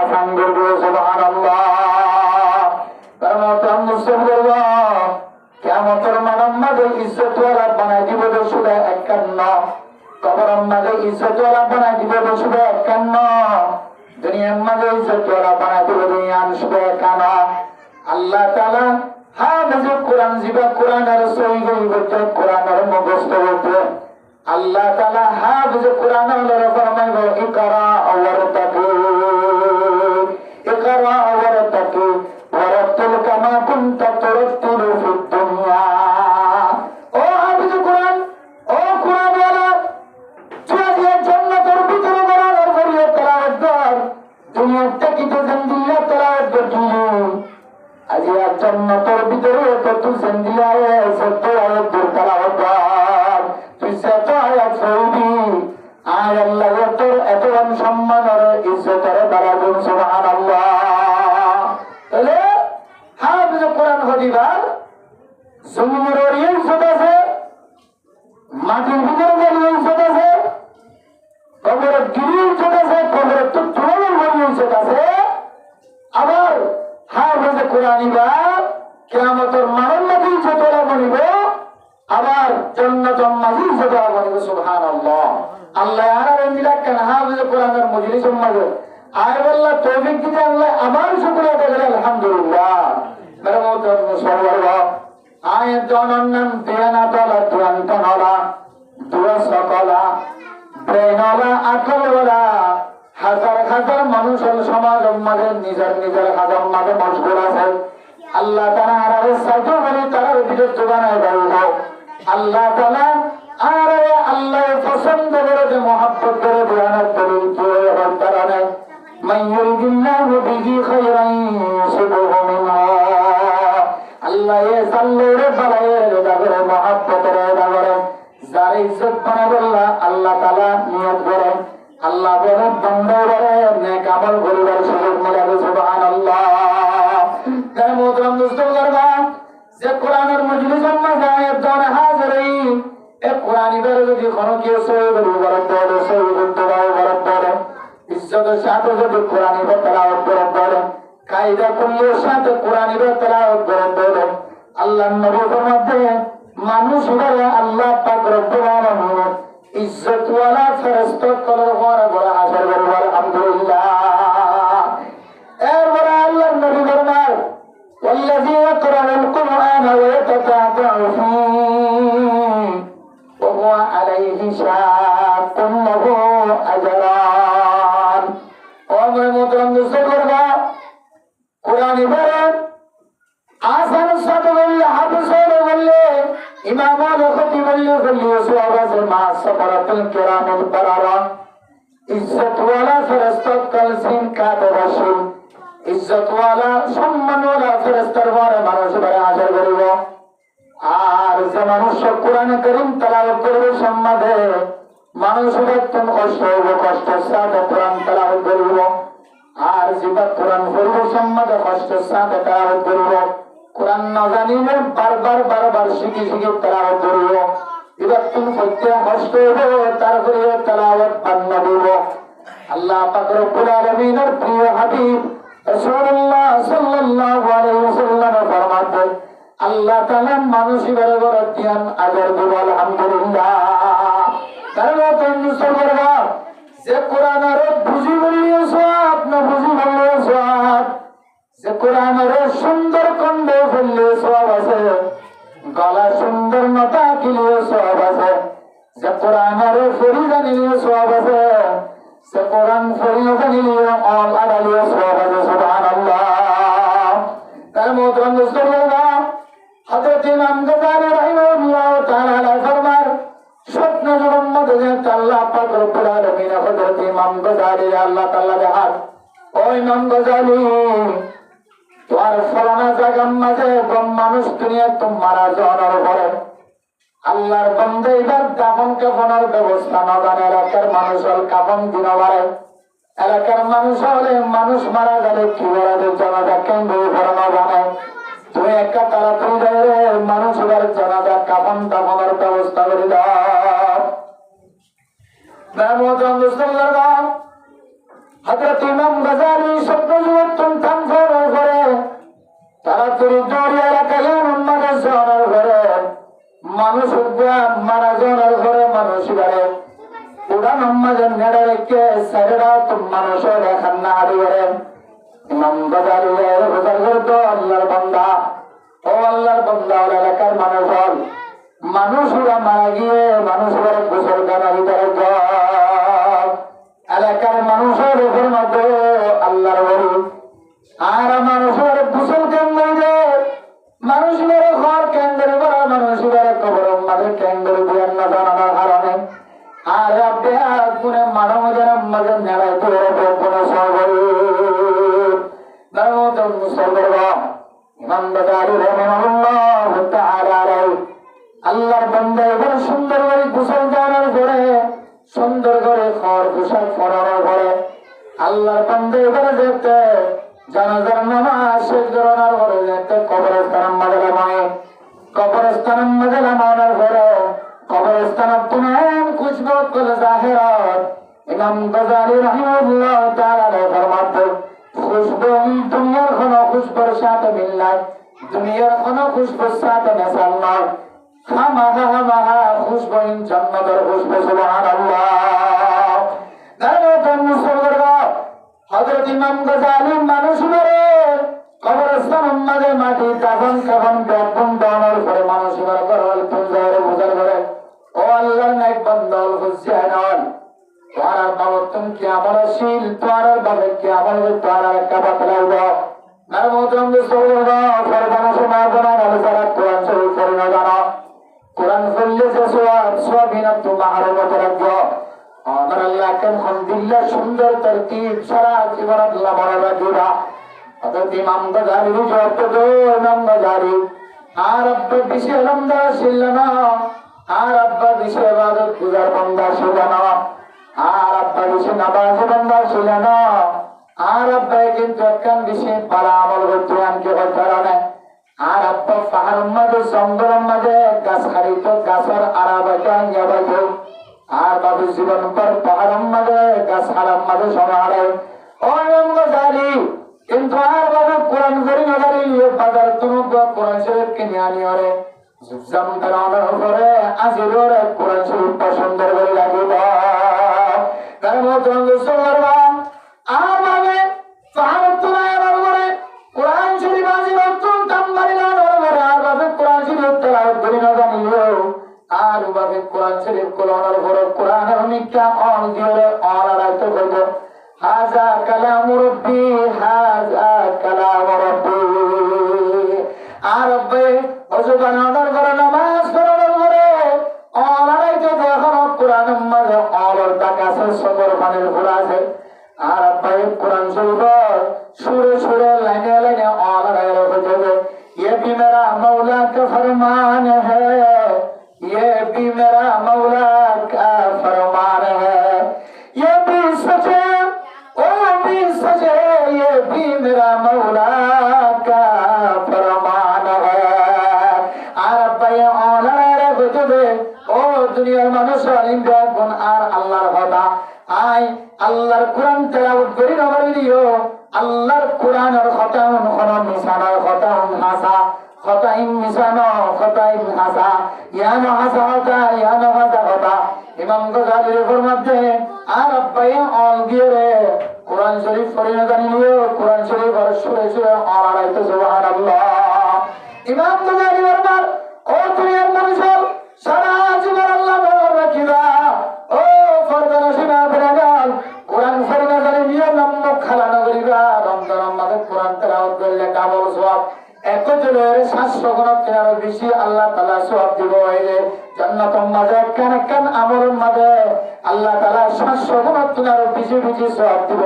আসান করবে সুবহানাল্লাহ। কারণ মুসলিম করব কিয়ামতের মানব মাঝে ইজ্জতওয়ালা বানাই দিব শুধু 51, কবরের মাঝে ইজ্জতওয়ালা বানাই দিব শুধু 51, দুনিয়ার মাঝে ইজ্জতওয়ালা বানাই দিব দুনিয়া শুধু 51। আল্লাহ তাআলা হাফেজ কোরআন জিবা কোরআনের সহিহ করতে কোরআনের মুখস্থ করতে আল্লাহ তাআলা হাফেজ কোরআন আল্লাহর ফরমাইবো ইকরা ওয়ারতাকি ইকরা ওয়ারতাকি ওয়ারাত্তিল কামা কুনতা তুরাত্তিলু ফিদ দুনিয়া। ও হাফেজ কোরআন, ও কোরআন ওয়ালা, তুই যে জান্নাতের ভিতরে বরাবর করিয়ে তেলাওয়াত কর, দুনিয়ার টাকিতে জিন্দিল্লাহ তেলাওয়াত করছিস। আজ আর জান্নাতের ভিতরে কত জিন্দিল্লাহ আছে তেলাওয়াত তেলাওয়াত কর। তুই যত আয়াত পড়বি আর আল্লাহ তোর এত সম্মান আর ইজ্জতের বাড়াবেন সুবহানাল্লাহ। তাহলে হাফেজ কোরআন হদিবার জমিনের ইজ্জত আছে, মাটির ভিতরে যে ইজ্জত আছে, কবরের গিরি ইজ্জত আছে, কবরের তো তুলনের ইজ্জত আছে। আবার হাফেজ কোরআনিবার কিয়ামতের মানব মাঝে ইজ্জতওয়ালা বনিব, আবার জান্নাতের মাঝে ইজ্জতওয়ালা বনিব সুবহানাল্লাহ। আল্লাহ আর মিলাক কেন হাফেজ কোরআনের মজলিসের মাঝে আয় বললা তৌফিক দিতে আল্লাহ আবার শুকরিয়া দেবেন আলহামদুলিল্লাহ। মেরে মোহতরম মুসলমান আয় জনন্নম দেনাতলা তুয়ান্তনলা দুয়াসকলা ব্রেনলা আকলওয়ালা হাজার হাজার মানুষের সমাজের মাঝে নিজের নিজের হাজার মাঝে মশগুল আছে। আল্লাহ তাআলা আর সাইতো বলি তার ভিতর জোগানায় বলল আল্লাহ তাআলা আর আল্লাহ পছন্দ করে যে মহব্বত করে দিয়ানত দলিল কি হয় তারা নাই মাইয়ুরিদিল্লাহু বিহি খায়রান সুবহু মিনহা। আল্লাহ এ সাল্লারে বালায়ে রেদা করে মহব্বত রেদা করে যার ইজ্জত বানাবল্লাহ আল্লাহ তাআলা নিয়ত করে আল্লাহ বলে বান্দা করে নেক আমল করিবার সুযোগ মিলাবে সুবহানাল্লাহ। তাই মোহতরম মুসলমান যে কোরআনের মজলিসের মাঝে আয়াত দানে হাজিরিন এ কোরআন ইবার যদি কোনো কেউ সহিহ বরাদ্দ দেয় সহিহ বরাদ্দ দেয় ইজ্জতের সাথে যদি কোরআন ইবার তেলাওয়াত বরাদ্দ দেয় কায়দা কুল্লির সাথে কোরআন ইবার তেলাওয়াত বরাদ্দ দেয় আল্লাহর নবী ফরমাতেন মানুষ বলে আল্লাহ পাক রব্বুল আলামিন ইজ্জতওয়ালা ফেরেশতা কলর করে বড় হাসর করবে আলহামদুলিল্লাহ। এরপরে আল্লাহর নবী ফরমান ওয়াল্লাযী ইয়াকরাউল কুরআন ওয়া ইয়াতাতাআউ ফীহি ওয়া হুয়া আলাইহি শাক্কুন লাহু আজরান। ও আমার মুহতারাম মুসলমান কোরআন ইবারত আসান সাথে বললে হাফেজ বললে ইমাম খতিব বললে সুহাবাস মা সাফারাতুল কিরামুল বারারা ইজ্জতওয়ালা ফেরেশতা কালসিন কাতবাসুল ইজ্জতওয়ালা সম্মানওয়ালা ফেরেশতার ঘরে মানুষ ঘরে হাজির করিব। আর যে মানুষ কোরআন কারীম তেলাওয়াত করবে সম্মানে মানুষ একদম কষ্ট হইব, কষ্টের সাথে কোরআন তেলাওয়াত করিব। আর যেটা কোরআন পড়ব সম্মানে কষ্টের সাথে তেলাওয়াত করিব। কোরআন না জানিলে বারবার বারবার শিখি শিখি তেলাওয়াত করিব। এবার তুমি প্রত্যেক কষ্ট হইব তারপরে তেলাওয়াত বান্না দিব। আল্লাহ পাক রব্বুল আলামিনের প্রিয় হাবিব রাসূলুল্লাহ সাল্লাল্লাহু আলাইহি ওয়াসাল্লাম ফরমাতেন আল্লাহ তাআলা মানুষের ঘরে ধ্যান আদর দিব আলহামদুলিল্লাহ। কারণ মুসলমান যে কোরআন আর বুঝি বললে সব না বুঝি বললে সব, যে কোরআন আর সুন্দর কণ্ঠে বললে সব আছে, গলা সুন্দর নতা কিলে সব আছে, যে কোরআন আর ফরি জানিলে সব আছে, যে কোরআন ফরি জানিলে অল আড়ালিয়ে সব আছে সুবহানাল্লাহ। তাই মোহতরম মুসলমান হযরত ইমাম গজালী রাহিমাহুল্লাহ তাআলা ফরমান স্বপ্ন যখন মধ্যে আল্লাহ পাক রব্বুল আলামিন হযরত ইমাম গজালী আল্লাহ তাআলা দেখার ও ইমাম গজালী তোমার ফলানা জায়গার মাঝে মানুষ দুনিয়া তো মারা যাওয়ার পরে আল্লাহর বান্দা এবার দাফন কাফনের ব্যবস্থা না জানে, এলাকার মানুষ হল কাফন দিন পারে, এলাকার মানুষ হলে মানুষ মারা গেলে কি বলা জানাজা কেন্দ্র করানো জানে, তুমি একটা তাড়াতাড়ি যাবে মানুষ এবার জানাজা কাফন দাফনের ব্যবস্থা করে দাও। হযরত ইমাম গজালী দেখান না হারি করেন ইমাম গাজালির বুজুর্গ তো আল্লাহর বান্দা ও আল্লাহর বান্দা এলাকার মানুষ হল মানুষরা মারা গিয়ে মানুষের গোসল করার ভিতরে এলাকার মানুষের উপর মধ্যে আল্লাহর বলি আর মানুষের গোসল কেন্দ্র যে মানুষের ঘর কেন্দ্র করা মানুষের কবর মাঝে কেন্দ্র দিয়ে না জানানোর কারণে আর আপনি মানব যারা মাঝে নেড়াই করে কোনো সর্বর ইমাম বাজারি রাহিমাহুল্লাহ তাআলা আল্লাহর বান্দা এবার সুন্দর করে গোসল দেওয়ার পরে সুন্দর করে খড় পোশাক পরানোর পরে আল্লাহর বান্দা এবার যেতে জানাজার নামাজ শেষ করানোর পরে যেতে কবরস্থানের মাঝে নামায় কবরস্থানের মাঝে নামানোর পরে কবরস্থানের তুনাম খুশবু করলে জাহেরাত ইমাম গাজালি রাহিমাহুল্লাহ তাআলা ফরমাতে খুশবু দুনিয়ার কোনো খুশবুর সাথে মিল নাই দুনিয়ার কোনো খুশবুর সাথে মেশাল নয় খামাহা খুশবু জান্নাতের খুশবু সুবহানাল্লাহ দারুন মুসলমানরা হযরত ইমাম গাজালি মানুষ মরে কবরস্থানের মাঝে মাটি দাফন কাফন দাফন দানোর পরে মানুষ মরে করল পুঞ্জারে বুঝার করে ও আল্লাহর নেক বান্দা হুসাইন তোমার বাবা তুমি কি আমার শীল তোমার বাবা কি আমার তোমার একটা বাতলাও দাও মেরে মোহতরম মুসলমানরা ফরমান শোনা জানা নামাজ কোরআন শরীফ পড়ে না জানা কোরআন পড়লে যে সওয়াবিনা তোমার মত রাখো আমার আল্লাহ আলহামদুলিল্লাহ সুন্দর তরতিব সারা জীবন আল্লাহ বড় রাখিবা হযরত ইমাম গাজালি জবাব তো ইমাম গাজালি আর রব্ব বিশে লম্বা ছিলনা আর আব্বা বিশে ইবাদত গুজার বান্দা ছিলনা আর আব্বা বিশে নামাজ বান্দা ছিলনা আর আব্বা কিন্তু একখান বিশে পালা আমল করতে আনকে কারণে আর আব্বা পাহাড়ের মাঝে জঙ্গলের মাঝে গাছ খারিত গাছের আড়াবাইটা যাবাইতো আর বাবু জীবন পর পাহাড়ের মাঝে গাছ হারাম মাঝে সমাহারে ও ইমাম গাজালি কিন্তু আর বাবু কোরআন করি নজরে বাজার তুমি কোরআন শরীফ কিনে আনি ওরে জমদানের উপরে আজিরের কোরআন শরীফটা সুন্দর করে লাগিল তার মতো মুসলমানরা আর বাবে পাহাড় তোলায় করে কোরআন শরীফ আজির অত্যন্ত দাম মারিলাম আর বাবে কোরআন শরীফ তেলাওয়াত করি না জানিও আর বাবে কোরআন শরীফ কোলানোর পরে কোরআনের নিকা অন দিয়ে অন রাইতে কইব হাজা কালাম রব্বি হাজা কালাম রব্বি আর রব্বে ওজবান অর্ডার করে নামাজ পড়ানোর পরে অন রাইতে দেখো কোরআনের মাঝে অলর টাকাছে সবর পানির ফুল আছে আর রব্বে কোরআন শরীফ সুরে সুরে লাইনে লাইনে অন রাইতে কইবে ये भी मेरा मौला का फरमान है ये भी मेरा मौला का फरमान है ये भी सच है ओ भी सच है ये भी मेरा मौला का फरमान है আর ভাই অনারে বুঝবে ও দুনিয়ার মানুষ আলিমরা গুণ আর আল্লাহর কথা আই আল্লাহর কোরআন তেলাওয়াত করি না দিও আল্লাহর কোরআনের কথা কোন মিশানোর কথা হাসা কথা মিশানো কথা হাসা ইয়ানো হাসা কথা ইয়ানো হাসা কথা ইমাম গাজালির ফরমাতে আর ভাই অল গিয়ে কোরআন শরীফ পড়ে না জানিও কোরআন শরীফ আর সুরে সুরে আলাইতে সুবহানাল্লাহ ইমাম গাজালি ফরমান ও দুনিয়ার মানুষ সারা জীবন আল্লাহ বড় রাখিবা ও ফরমান শিবা বেরাগাল কোরআন পড়ে না জানিও নাম খালা না করিবা রমজান মাসে কোরআন তেলাওয়াত করলে ডাবল সওয়াব একজনের 700 গুণ আরো বেশি আল্লাহ তাআলা সওয়াব দিব এই জান্নাতের মাঝে কান আমলের মাঝে আল্লাহ তাআলা 700 গুণ আরো বেশি বেশি সওয়াব দিব